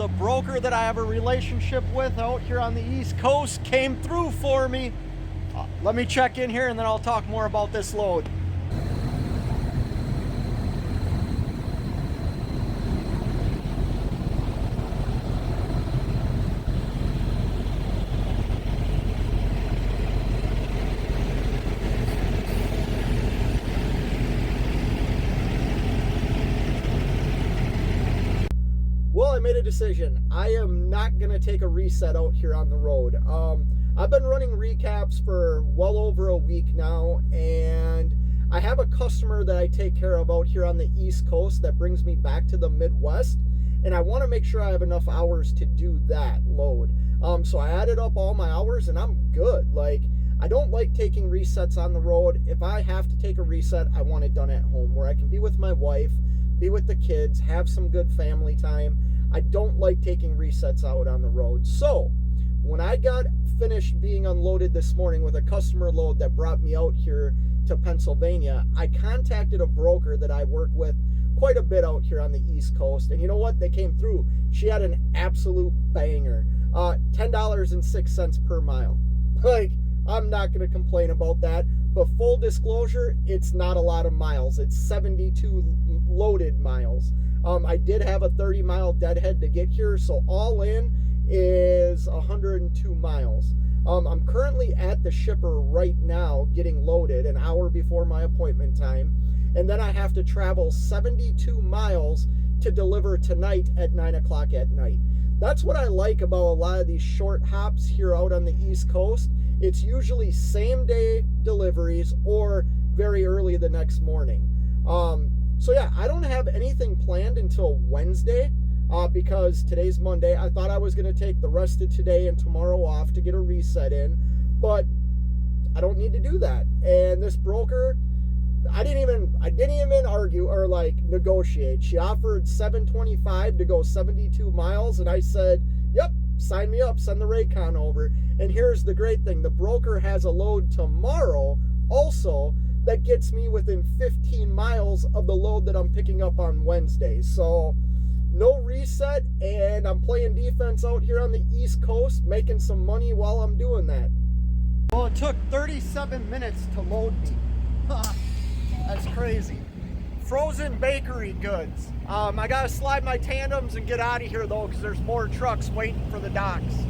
the broker that I have a relationship with out here on the East Coast came through for me. Let me check in here and then I'll talk more about this load. Well, I made a decision. I am not going to take a reset out here on the road. I've been running recaps for well over a week now, and I have a customer that I take care of out here on the East Coast that brings me back to the Midwest, and I want to make sure I have enough hours to do that load. So I added up all my hours, and I'm good. Like, I don't like taking resets on the road. If I have to take a reset, I want it done at home where I can be with my wife, be with the kids, have some good family time. I don't like taking resets out on the road. So when I got finished being unloaded this morning with a customer load that brought me out here to Pennsylvania, I contacted a broker that I work with quite a bit out here on the East Coast. And you know what? They came through. She had an absolute banger. $10.06 per mile. Like, I'm not going to complain about that. But full disclosure, it's not a lot of miles. It's 72 loaded miles. I did have a 30-mile deadhead to get here, so all in is 102 miles. I'm currently at the shipper right now getting loaded an hour before my appointment time, and then I have to travel 72 miles to deliver tonight at 9 o'clock at night. That's what I like about a lot of these short hops here out on the East Coast. It's usually same day deliveries or very early the next morning. So yeah, I don't have anything planned until Wednesday because today's Monday. I thought I was going to take the rest of today and tomorrow off to get a reset in, but I don't need to do that. And this broker, I didn't even argue or like negotiate. She offered $725 to go 72 miles, and I said, "Yep, sign me up, send the Raycon over." And here's the great thing. The broker has a load tomorrow also that gets me within 15 miles of the load that I'm picking up on Wednesday. So no reset, and I'm playing defense out here on the East Coast, making some money while I'm doing that. Well, it took 37 minutes to load me. That's crazy. Frozen bakery goods. I gotta slide my tandems and get out of here though, because there's more trucks waiting for the docks.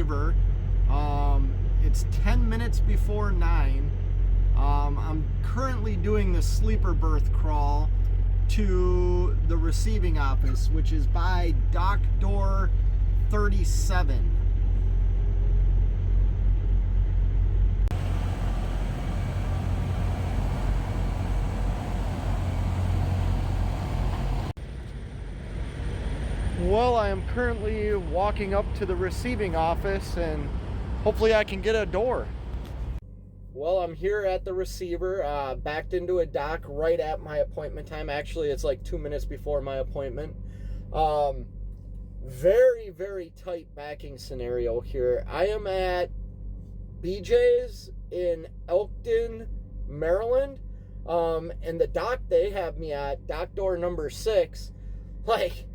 Reefer. It's 10 minutes before 9. I'm currently doing the sleeper berth crawl to the receiving office, which is by dock door 37. Well, I am currently walking up to the receiving office and hopefully I can get a door. Well, I'm here at the receiver, backed into a dock right at my appointment time. Actually, it's like 2 minutes before my appointment. Very, very tight backing scenario here. I am at BJ's in Elkton, Maryland. And the dock they have me at, dock door number 6, like,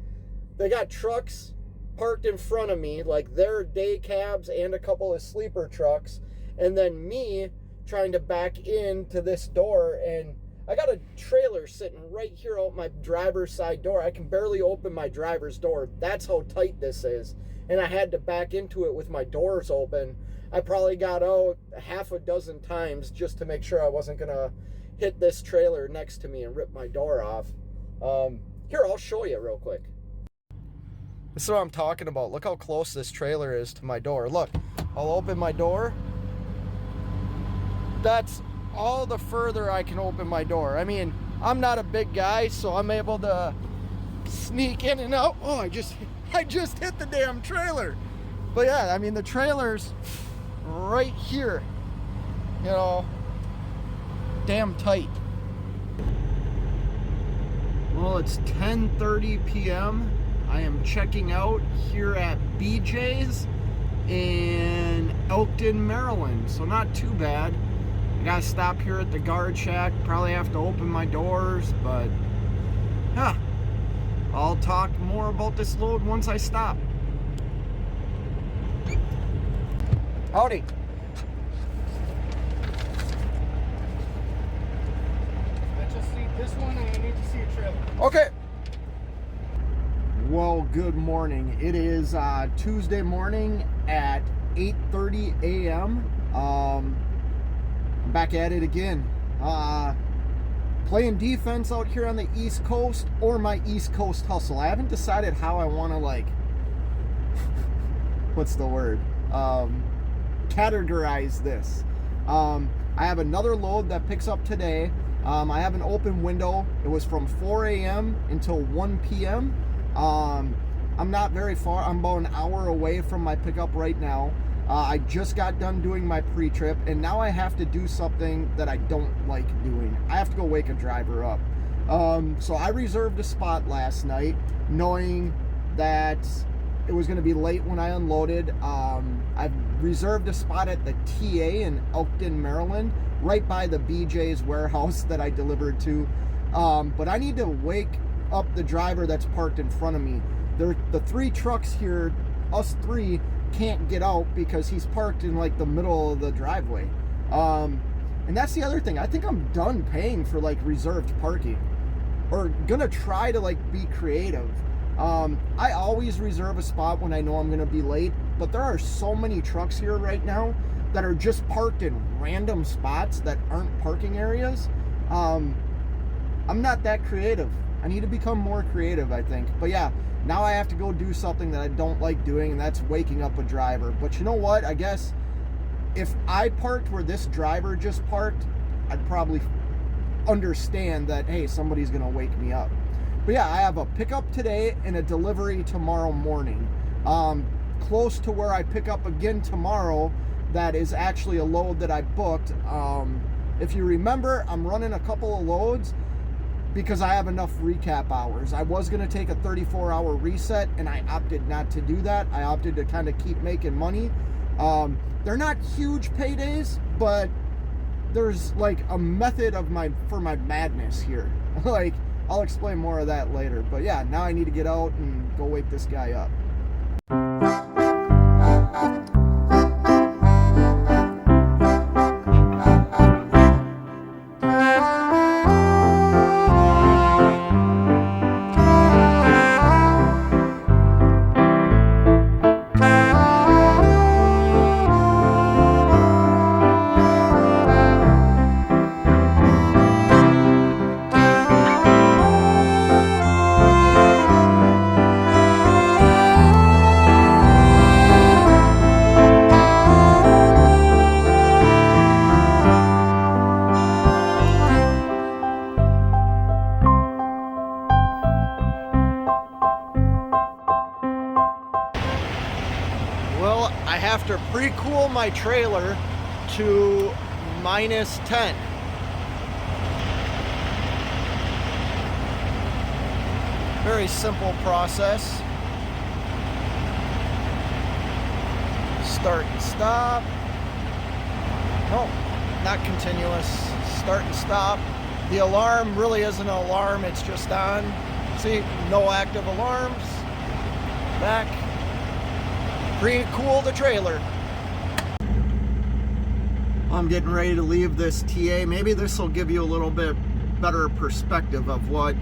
they got trucks parked in front of me, like their day cabs and a couple of sleeper trucks, and then me trying to back into this door, and I got a trailer sitting right here out my driver's side door. I can barely open my driver's door. That's how tight this is. And I had to back into it with my doors open. I probably got out half a dozen times just to make sure I wasn't going to hit this trailer next to me and rip my door off. Here, I'll show you real quick. This is what I'm talking about. Look how close this trailer is to my door. Look, I'll open my door. That's all the further I can open my door. I mean, I'm not a big guy, so I'm able to sneak in and out. Oh, I just hit the damn trailer. But yeah, I mean, the trailer's right here, you know, damn tight. Well, it's 10:30 p.m. I am checking out here at BJ's in Elkton, Maryland, so not too bad. I gotta stop here at the guard shack, probably have to open my doors, but I'll talk more about this load once I stop. Howdy. Let's just see this one, and I need to see a trailer. Okay. Well, good morning. It is Tuesday morning at 8:30 a.m. I'm back at it again. Playing defense out here on the East Coast, or my East Coast hustle. I haven't decided how I want to, like, what's the word? Categorize this. I have another load that picks up today. I have an open window. It was from 4 a.m. until 1 p.m. I'm not very far. I'm about an hour away from my pickup right now. I just got done doing my pre-trip, and now I have to do something that I don't like doing. I have to go wake a driver up. So I reserved a spot last night, knowing that it was going to be late when I unloaded. I've reserved a spot at the TA in Elkton, Maryland, right by the BJ's warehouse that I delivered to. But I need to wake up the driver that's parked in front of me. The three trucks here, us three, can't get out because he's parked in like the middle of the driveway. And that's the other thing. I think I'm done paying for like reserved parking, or gonna try to like be creative. I always reserve a spot when I know I'm gonna be late, but there are so many trucks here right now that are just parked in random spots that aren't parking areas. I'm not that creative. I need to become more creative, I think. But yeah, now I have to go do something that I don't like doing, and that's waking up a driver. But you know what? I guess if I parked where this driver just parked, I'd probably understand that, hey, somebody's gonna wake me up. But yeah, I have a pickup today and a delivery tomorrow morning. Close to where I pick up again tomorrow, that is actually a load that I booked. If you remember, I'm running a couple of loads because I have enough recap hours. I was going to take a 34-hour reset, and I opted not to do that. I opted to kind of keep making money. They're not huge paydays, but there's like a method for my madness here. Like, I'll explain more of that later. But yeah, now I need to get out and go wake this guy up. Well, I have to pre-cool my trailer to -10. Very simple process. Start and stop. No, not continuous. Start and stop. The alarm really isn't an alarm, it's just on. See, no active alarms. Back. Pre-cool the trailer. I'm getting ready to leave this TA. Maybe this will give you a little bit better perspective of why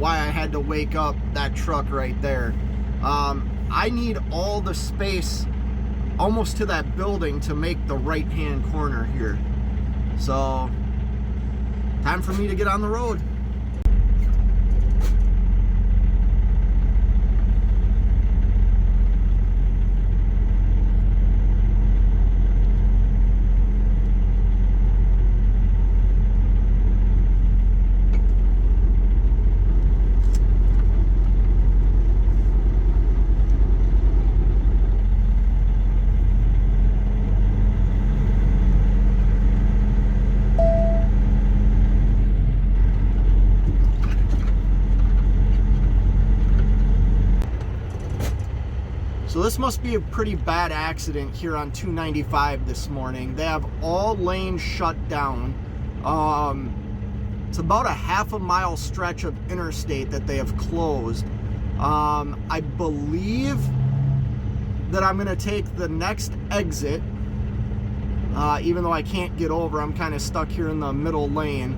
I had to wake up that truck right there. I need all the space almost to that building to make the right-hand corner here. So, time for me to get on the road. So this must be a pretty bad accident here on 295 this morning. They have all lanes shut down. It's about a half a mile stretch of interstate that they have closed. I believe that I'm gonna take the next exit, even though I can't get over. I'm kind of stuck here in the middle lane.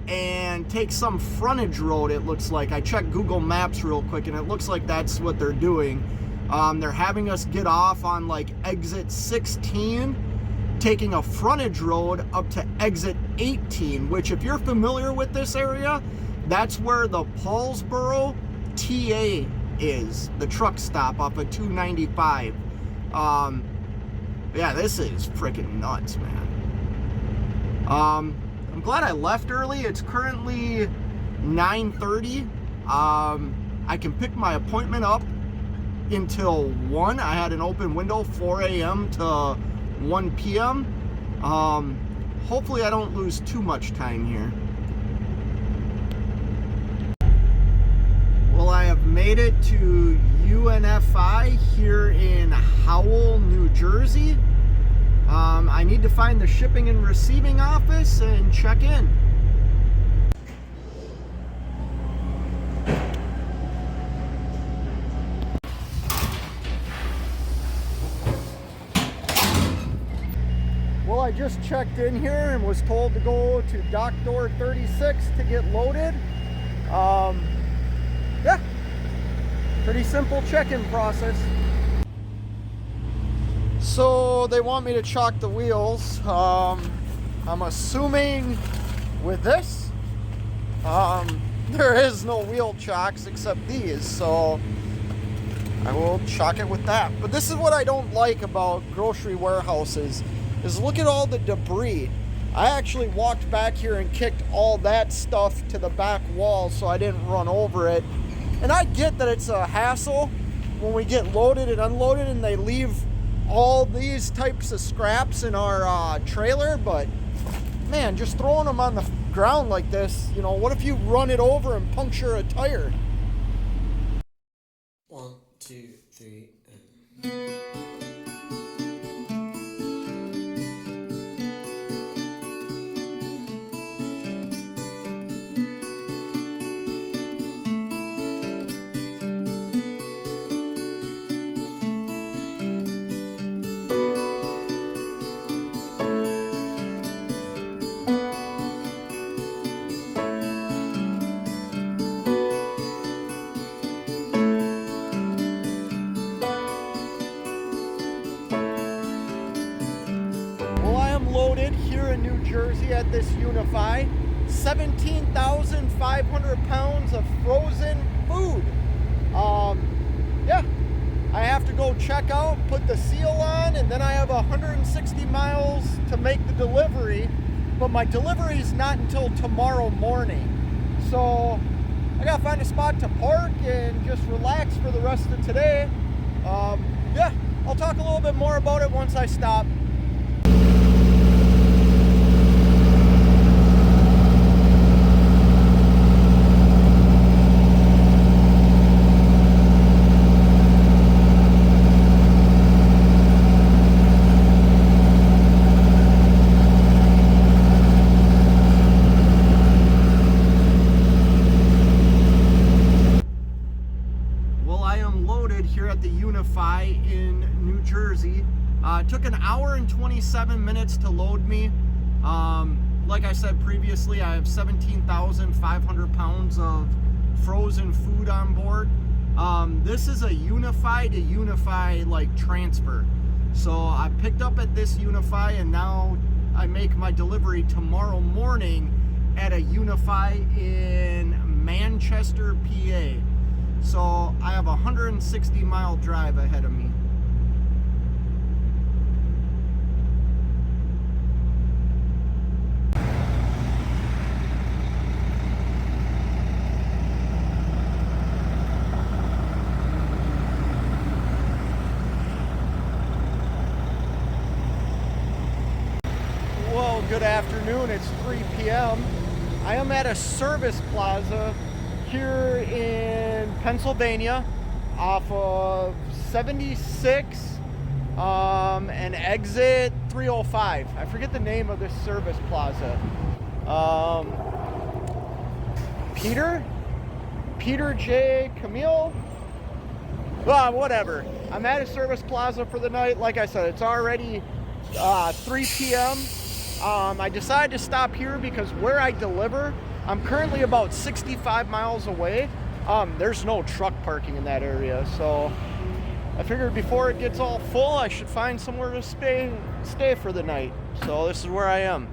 And take some frontage road, it looks like. I checked Google Maps real quick and it looks like that's what they're doing. They're having us get off on like exit 16, taking a frontage road up to exit 18, which if you're familiar with this area, that's where the Paulsboro TA is, the truck stop off of 295. Yeah, this is freaking nuts, man. I'm glad I left early. It's currently 9:30. I can pick my appointment up until 1. I had an open window 4 a.m. to 1 p.m. Hopefully I don't lose too much time here. Well, I have made it to UNFI here in Howell, New Jersey. I need to find the shipping and receiving office and check in. Well, I just checked in here and was told to go to dock door 36 to get loaded. Yeah, pretty simple check-in process. So they want me to chock the wheels. I'm assuming with this, there is no wheel chocks except these, so I will chock it with that. But this is what I don't like about grocery warehouses, is look at all the debris. I actually walked back here and kicked all that stuff to the back wall so I didn't run over it. And I get that it's a hassle when we get loaded and unloaded and they leave all these types of scraps in our trailer, but man, just throwing them on the ground like this, you know, what if you run it over and puncture a tire? 1, 2, 3, Here in New Jersey at this Unify, 17,500 pounds of frozen food. Yeah, I have to go check out, put the seal on, and then I have 160 miles to make the delivery, but my delivery is not until tomorrow morning. So I gotta find a spot to park and just relax for the rest of today. Yeah, I'll talk a little bit more about it once I stop. Here at the Unify in New Jersey. It took an hour and 27 minutes to load me. like I said previously, I have 17,500 pounds of frozen food on board. This is a Unify to Unify like transfer. So I picked up at this Unify, and now I make my delivery tomorrow morning at a Unify in Manchester, PA. So I have a 160-mile drive ahead of me. Well, good afternoon. It's 3 p.m. I am at a service plaza here in Pennsylvania off of 76 and exit 305. I forget the name of this service plaza. Peter J. Camille? Whatever. I'm at a service plaza for the night. Like I said, it's already 3 p.m. I decided to stop here because where I deliver, I'm currently about 65 miles away. There's no truck parking in that area, so I figured before it gets all full, I should find somewhere to stay for the night. So this is where I am.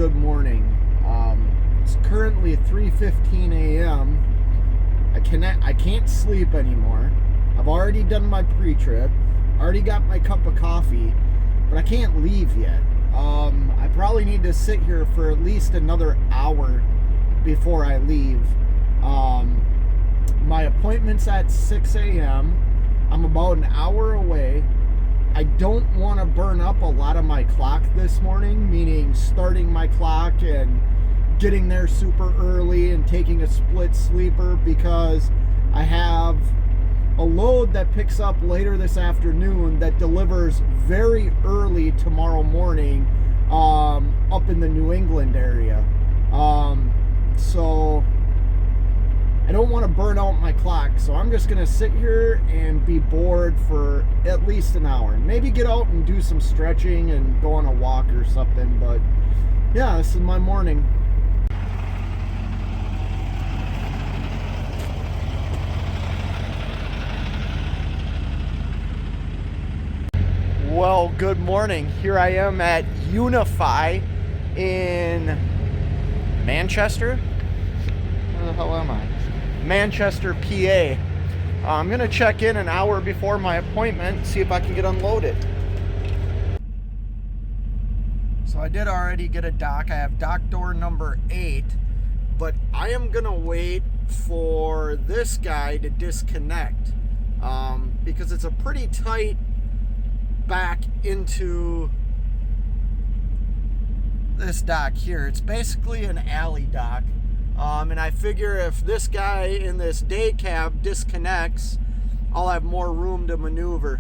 good morning. It's currently 3:15 a.m. I can't sleep anymore. I've already done my pre-trip, already got my cup of coffee, but I can't leave yet. I probably need to sit here for at least another hour before I leave. My appointment's at 6 a.m. I'm about an hour away. I don't want to burn up a lot of my clock this morning, meaning starting my clock and getting there super early and taking a split sleeper, because I have a load that picks up later this afternoon that delivers very early tomorrow morning up in the New England area. So I don't want to burn out my clock, so I'm just going to sit here and be bored for at least an hour. Maybe get out and do some stretching and go on a walk or something, but yeah, this is my morning. Well, good morning. Here I am at Unify in Manchester. Where the hell am I? Manchester, PA. I'm gonna check in an hour before my appointment, see if I can get unloaded. So I did already get a dock. I have dock door number 8, but I am gonna wait for this guy to disconnect because it's a pretty tight back into this dock here. It's basically an alley dock. And I figure if this guy in this day cab disconnects, I'll have more room to maneuver.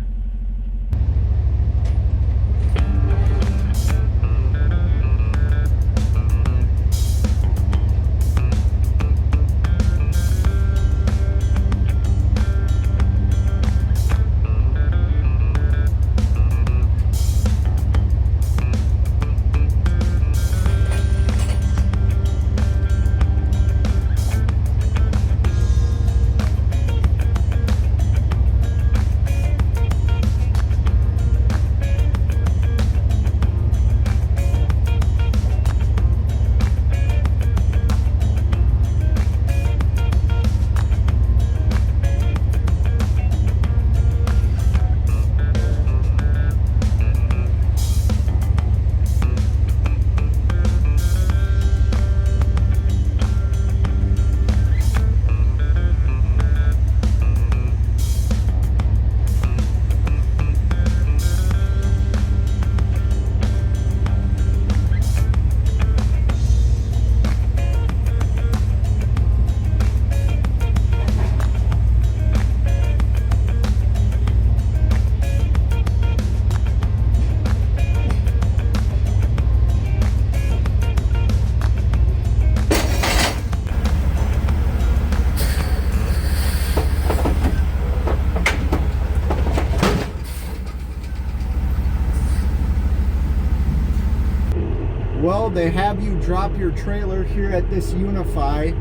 Well, they have you drop your trailer here at this Unify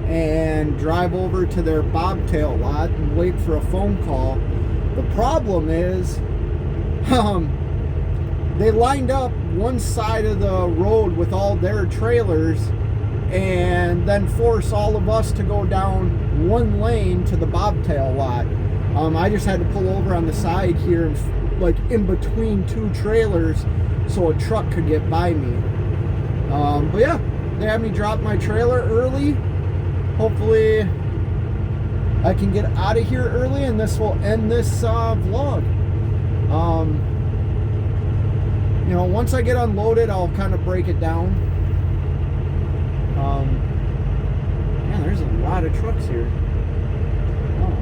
and drive over to their bobtail lot and wait for a phone call. The problem is, they lined up one side of the road with all their trailers and then force all of us to go down one lane to the bobtail lot. I just had to pull over on the side here and like in between two trailers so a truck could get by me. But yeah, they had me drop my trailer early. Hopefully I can get out of here early and this will end this vlog. You know, once I get unloaded, I'll kind of break it down. Man, there's a lot of trucks here. Oh.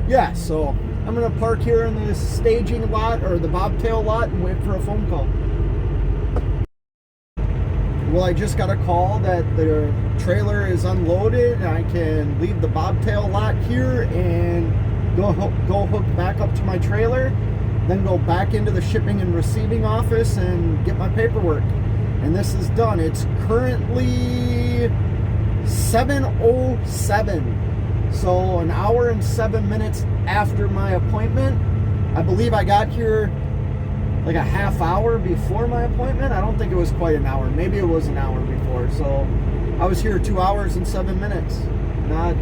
Yeah, so I'm gonna park here in this staging lot or the bobtail lot and wait for a phone call. Well, I just got a call that the trailer is unloaded and I can leave the bobtail lot here and go hook back up to my trailer, then go back into the shipping and receiving office and get my paperwork. And this is done. It's currently 7:07, so an hour and 7 minutes after my appointment. I believe I got here like a half hour before my appointment. I don't think it was quite an hour. Maybe it was an hour before. So I was here 2 hours and 7 minutes. Not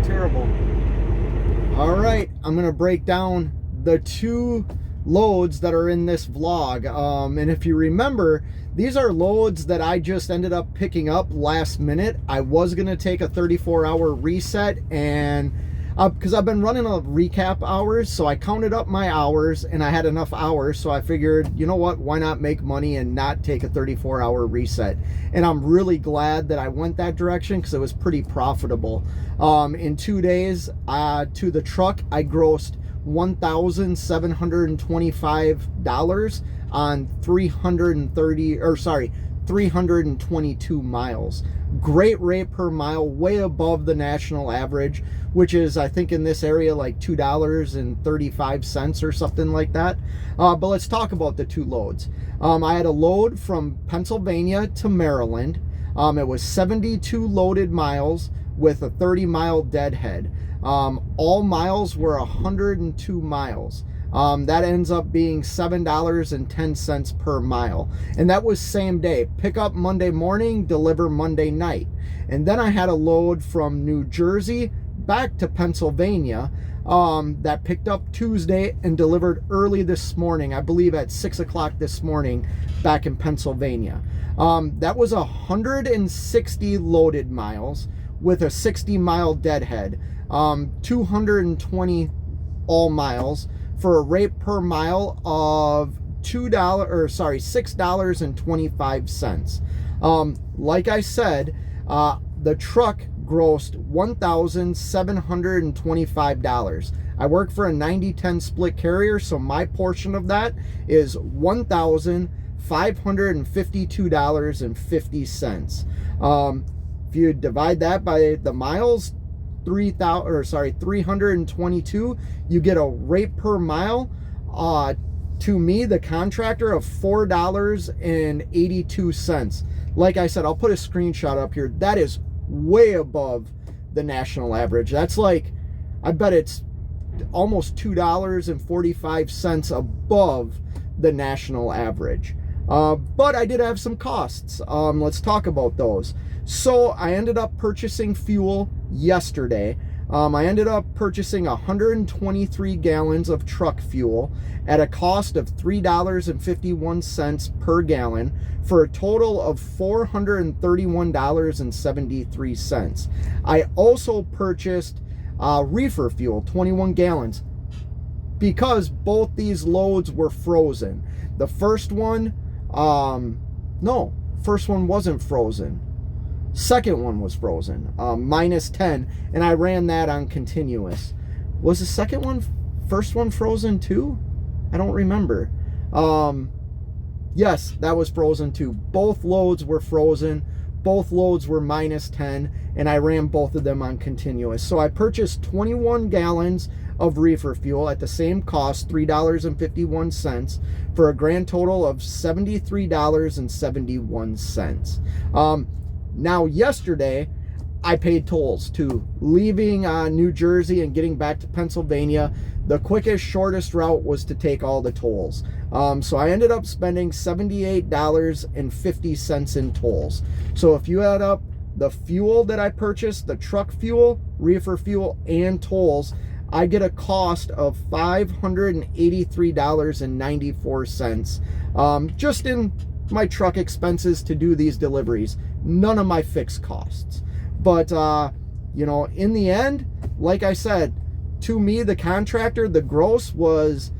terrible. All right, I'm gonna break down the 2 loads that are in this vlog. And if you remember, these are loads that I just ended up picking up last minute. I was gonna take a 34-hour reset, and because I've been running a recap hours, so I counted up my hours and I had enough hours, so I figured, you know what, why not make money and not take a 34-hour reset? And I'm really glad that I went that direction because it was pretty profitable. In 2 days to the truck, I grossed $1,725 on 322 miles. Great rate per mile, way above the national average, which is, I think, in this area like $2.35 or something like that. But let's talk about the 2 loads. I had a load from Pennsylvania to Maryland. It was 72 loaded miles with a 30-mile deadhead. All miles were 102 miles. That ends up being $7.10 per mile. And that was same day. Pick up Monday morning, deliver Monday night. And then I had a load from New Jersey back to Pennsylvania that picked up Tuesday and delivered early this morning, I believe at 6 o'clock this morning back in Pennsylvania. That was 160 loaded miles with a 60-mile deadhead. 220 all miles for a rate per mile of $6.25. Like I said, the truck grossed $1,725. I work for a 90-10 split carrier, so my portion of that is $1,552.50. If you divide that by the miles, 322, you get a rate per mile to me, the contractor, of $4.82. Like I said, I'll put a screenshot up here. That is way above the national average. That's like, I bet it's almost $2.45 above the national average. But I did have some costs. Let's talk about those. So I ended up purchasing fuel yesterday. I ended up purchasing 123 gallons of truck fuel at a cost of $3.51 per gallon for a total of $431.73. I also purchased Reefer fuel, 21 gallons, because both these loads were frozen. The first one, first one wasn't frozen. Second one was frozen, -10, and I ran that on continuous. Was the first one frozen too? I don't remember. Yes, that was frozen too. Both loads were frozen. Both loads were -10, and I ran both of them on continuous. So I purchased 21 gallons of Reefer fuel at the same cost, $3.51, for a grand total of $73.71. Now, yesterday, I paid tolls too. Leaving New Jersey and getting back to Pennsylvania, the quickest, shortest route was to take all the tolls. So I ended up spending $78.50 in tolls. So if you add up the fuel that I purchased, the truck fuel, Reefer fuel, and tolls, I get a cost of $583.94 just in my truck expenses to do these deliveries. None of my fixed costs. But, you know, in the end, like I said, to me, the contractor, the gross was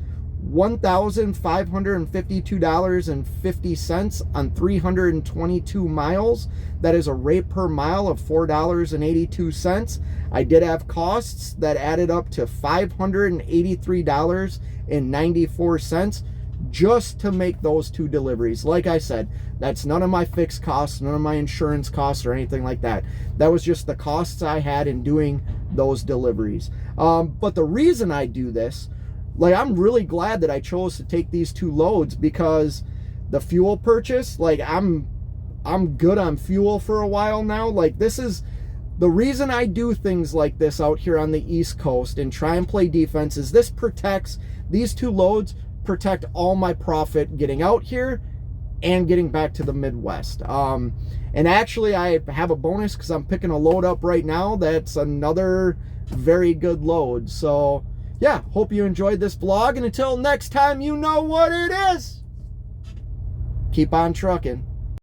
$1,552.50 on 322 miles. That is a rate per mile of $4.82. I did have costs that added up to $583.94 just to make those 2 deliveries. Like I said, that's none of my fixed costs, none of my insurance costs or anything like that. That was just the costs I had in doing those deliveries. But the reason I do this, like, I'm really glad that I chose to take these 2 loads, because the fuel purchase, like, I'm good on fuel for a while now. Like, this is the reason I do things like this out here on the East Coast and try and play defense, is this protects, these 2 loads protect all my profit getting out here and getting back to the Midwest. And actually, I have a bonus because I'm picking a load up right now that's another very good load. So yeah, hope you enjoyed this vlog, and until next time, you know what it is. Keep on trucking.